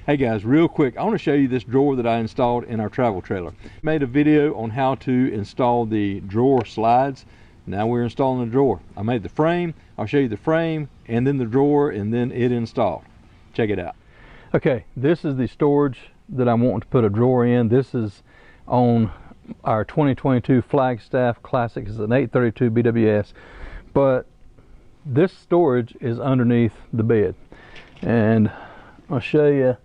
Hey guys, real quick, I want to show you this drawer that I installed in our travel trailer. Made a video on how to install the drawer slides. Now we're installing the drawer. I made the frame. I'll show you the frame and then the drawer and then it installed. Check it out. Okay, this is the storage that I'm wanting to put a drawer in. This is on our 2022 Flagstaff Classic. It's an 832 BWS, but this storage is underneath the bed. And I'll show you.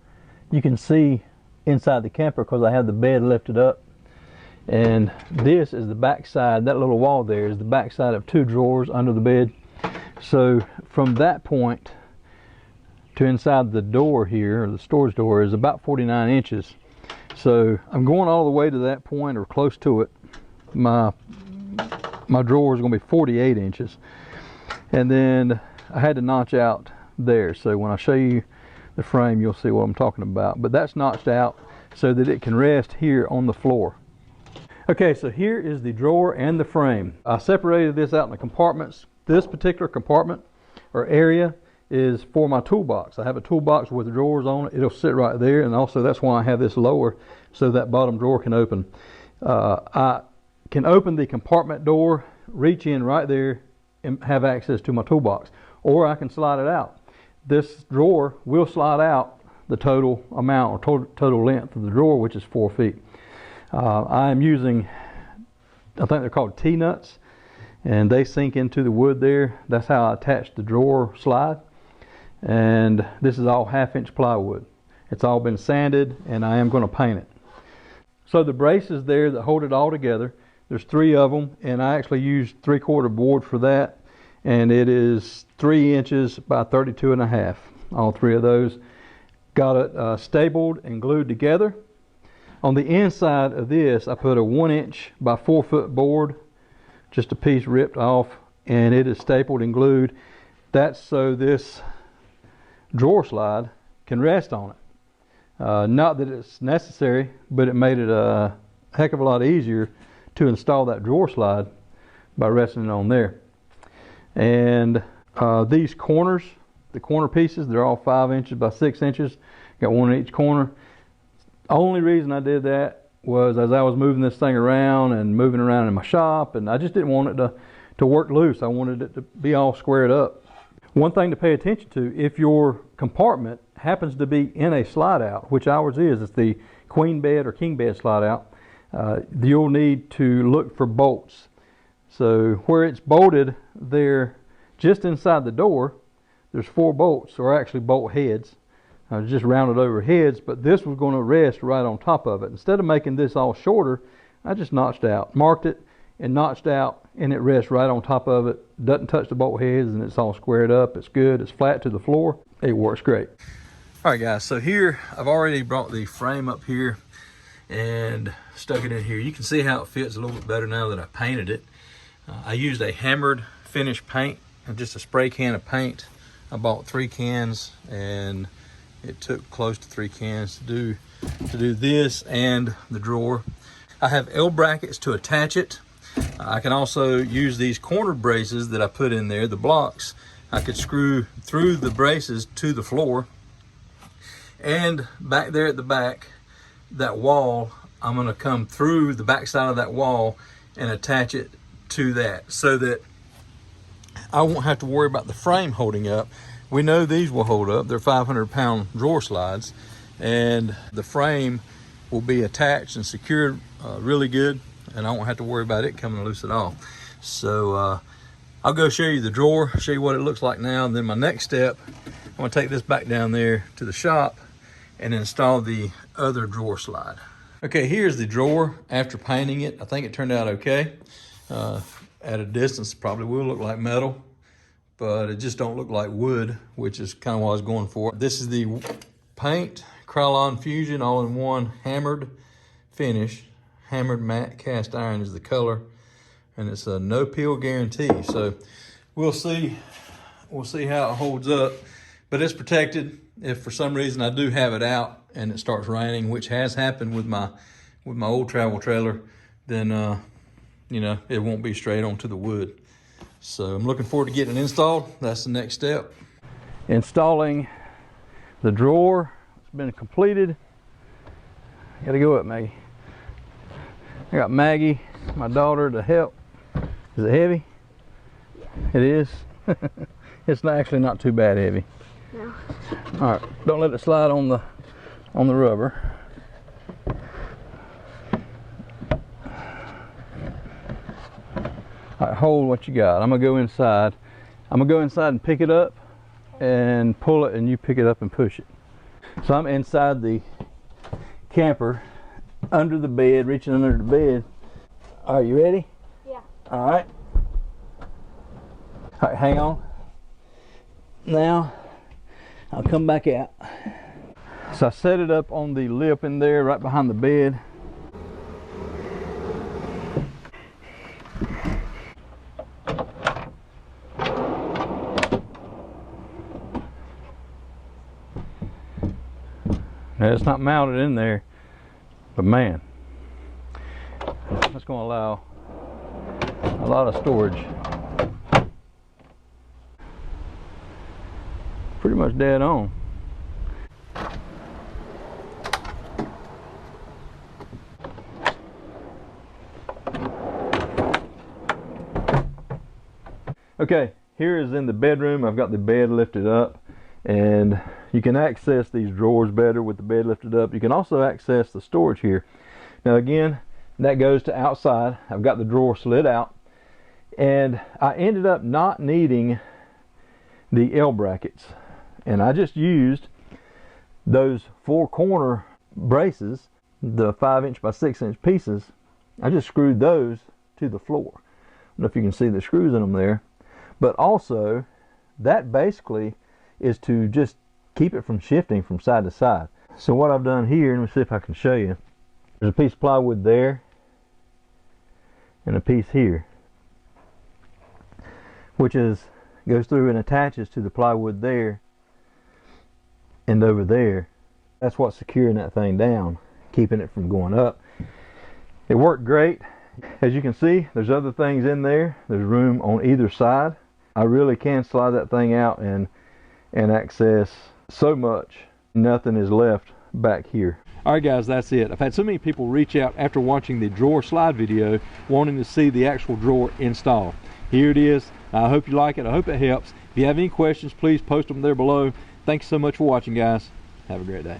You can see inside the camper because I have the bed lifted up, and this is the back side. That little wall there is the back side of two drawers under the bed. So from that point to inside the door here, or the storage door, is about 49 inches. So I'm going all the way to that point or close to it. My drawer is going to be 48 inches, and then I had to notch out there. So when I show you the frame, you'll see what I'm talking about. But that's notched out so that it can rest here on the floor. Okay, so here is the drawer and the frame. I separated this out in the compartments. This particular compartment or area is for my toolbox. I have a toolbox with the drawers on it. It'll sit right there, and also that's why I have this lower so that bottom drawer can open. I can open the compartment door, reach in right there and have access to my toolbox, or I can slide it out. This drawer will slide out the total amount or total length of the drawer, which is 4 feet. I am using, I think they're called T-nuts, and they sink into the wood there. That's how I attach the drawer slide. And this is all 1/2-inch plywood. It's all been sanded, and I am going to paint it. So the braces there that hold it all together, there's 3 of them, and I actually used 3/4 board for that. And it is 3 inches by 32.5. All 3 of those. Got it stapled and glued together. On the inside of this, I put a 1-inch by 4-foot board, just a piece ripped off, and it is stapled and glued. That's so this drawer slide can rest on it. Not that it's necessary, but it made it a heck of a lot easier to install that drawer slide by resting it on there. And these corners, the corner pieces, they're all 5 inches by 6 inches. Got one in each corner. Only reason I did that was as I was moving this thing around and moving around in my shop, and I just didn't want it to work loose. I wanted it to be all squared up. One thing to pay attention to, if your compartment happens to be in a slide out, which ours is, it's the queen bed or king bed slide out, you'll need to look for bolts. So where it's bolted there, just inside the door, there's 4 bolts, or actually bolt heads, just rounded over heads, but this was going to rest right on top of it. Instead of making this all shorter, I just notched out, marked it and notched out, and it rests right on top of it. Doesn't touch the bolt heads, and it's all squared up. It's good. It's flat to the floor. It works great. All right, guys, so here I've already brought the frame up here and stuck it in here. You can see how it fits a little bit better now that I painted it. I used a hammered finish paint, just a spray can of paint. I bought 3 cans, and it took close to 3 cans to do this and the drawer. I have L brackets to attach it. I can also use these corner braces that I put in there, the blocks. I could screw through the braces to the floor. And back there at the back, that wall, I'm going to come through the back side of that wall and attach it to that so that I won't have to worry about the frame holding up. We know these will hold up. They're 500-pound drawer slides, and the frame will be attached and secured really good, and I won't have to worry about it coming loose at all. So I'll go show you the drawer, show you what it looks like now, and then my next step, I'm going to take this back down there to the shop and install the other drawer slide. Okay, here's the drawer after painting it. I think it turned out okay. At a distance, it probably will look like metal, but it just don't look like wood, which is kind of what I was going for. This is the paint, Krylon Fusion, all-in-one hammered finish. Hammered matte cast iron is the color, and it's a no peel guarantee. So we'll see how it holds up, but it's protected. If for some reason I do have it out and it starts raining, which has happened with my old travel trailer, then you know, it won't be straight onto the wood. So I'm looking forward to getting it installed. That's the next step. Installing the drawer been completed. Gotta go up, Maggie. I got Maggie, my daughter, to help. Is it heavy? It is. It's actually not too bad heavy. No. All right, don't let it slide on the rubber. All right, hold what you got. I'm gonna go inside. I'm gonna go inside and pick it up and pull it, and you pick it up and push it. So I'm inside the camper, under the bed, reaching under the bed. Are you ready? Yeah. All right. All right, hang on. Now, I'll come back out. So I set it up on the lip in there, right behind the bed. Now, it's not mounted in there, but man, that's going to allow a lot of storage. Pretty much dead on. Okay, here is in the bedroom. I've got the bed lifted up, and you can access these drawers better with the bed lifted up. You can also access the storage here. Now again, that goes to outside. I've got the drawer slid out, and I ended up not needing the L brackets, and I just used those 4 corner braces, the 5" by 6" pieces. I just screwed those to the floor. I don't know if you can see the screws in them there, but also that basically is to just keep it from shifting from side to side. So what I've done here, let me see if I can show you. There's a piece of plywood there and a piece here, which goes through and attaches to the plywood there and over there. That's what's securing that thing down, keeping it from going up. It worked great. As you can see, there's other things in there. There's room on either side. I really can slide that thing out and access so much. Nothing is left back here. All right guys, that's it. I've had so many people reach out after watching the drawer slide video wanting to see the actual drawer installed. Here it is. I hope you like it. I hope it helps. If you have any questions, please post them there below. Thanks so much for watching, guys. Have a great day.